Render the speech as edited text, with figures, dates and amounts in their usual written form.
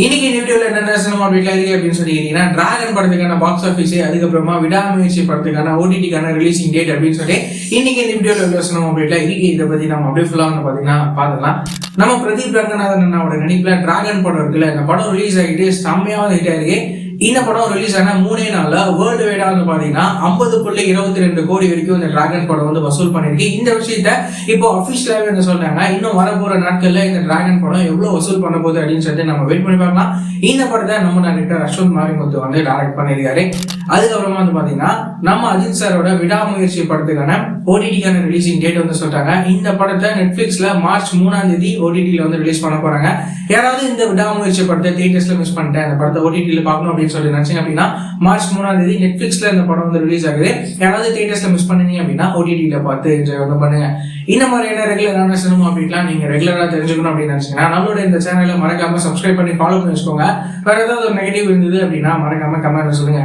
இன்னைக்கு இந்த வீடியோல என்ன சினிமா வீட்டில் இருக்கு அப்படின்னு சொல்லிட்டீங்கன்னா டிராகன் படத்துக்கான பாக்ஸ் ஆஃபீஸ், அதுக்கப்புறமா விடாமுயற்சி படத்துக்கான ஓடிடிக்கான ரிலீசிங் டேட் அப்படின்னு சொல்லி இன்னைக்கு இந்த வீடியோல சினிமா வீட்டில் இருக்கு. இதை பத்தி நம்ம அப்படியே ஃபுல்லா வந்து பாத்தீங்கன்னா பாத்துக்கலாம். நம்ம பிரதீப் ரங்கநாதன் அண்ணாவோட நடிப்புல டிராகன் படம் இருக்குல்ல, இந்த படம் ரிலீஸ் ஆகிட்டு செம்மையா வந்து ஹிட் ஆயிருக்கு. இந்த படம் ரிலீஸ் ஆன 3 நாள்ல வேர்ல்டு வைடா வந்து பாத்தீங்கன்னா 50.22 கோடி வரைக்கும் இந்த டிராகன் படம் வந்து வசூல் பண்ணிருக்கு. இந்த விஷயத்த இப்போ அபிஷியலாவே என்ன சொல்றாங்க, இன்னும் வரப்போற நாட்கள்ல இந்த டிராகன் படம் எவ்வளவு வசூல் பண்ண போகுது அப்படின்னு சொல்லிட்டு நம்ம வெயிட் பண்ணி பார்க்கலாம். இந்த படத்தை நம்ம டைரக்டர் அஸ்வந்த் மாரிமுத்து வந்து டைரக்ட் பண்ணியிருக்காரு. அதுக்கப்புறமா வந்து பாத்தீங்கன்னா நம்ம அஜித் சாரோட விடாமுயற்சி படத்துக்கான ஓடிடிக்கான ரிலீசிங் டேட் வந்து சொல்றாங்க. இந்த படத்தை நெட்ஃபிளிக்ஸ்ல மார்ச் 3 ஓடிடில வந்து ரிலீஸ் பண்ண போறாங்க. யாராவது இந்த விடாமுயற்சி படத்தை தியேட்டர்ஸ்ல மிஸ் பண்ணிட்டேன், அந்த படத்தை ஓடிடில பார்க்கணும் அப்படின்னு சொல்லி நினைச்சீங்க அப்படின்னா மார்ச் 3 நெட்ஃபிளிக்ஸ்ல இந்த படம் வந்து ரிலீஸ் ஆகுது. யாராவது தியேட்டர்ஸ்ல மிஸ் பண்ணீங்க அப்படின்னா ஓடிடில பார்த்து என்ஜாய் வந்து பண்ணுங்க. இந்த மாதிரியான ரெகுலரான சினிமா அப்படின்லாம் நீங்க ரெகுலரா தெரிஞ்சுக்கணும் அப்படின்னு நினைச்சீங்கன்னா நம்மளோட இந்த சேனலை மறக்காம சப்ஸ்கிரைப் பண்ணி ஃபாலோ பண்ணி வச்சுக்கோங்க. வேற ஏதாவது ஒரு நெகட்டிவ் இருந்தது அப்படின்னா மறக்காம கமெண்ட் சொல்லுங்க.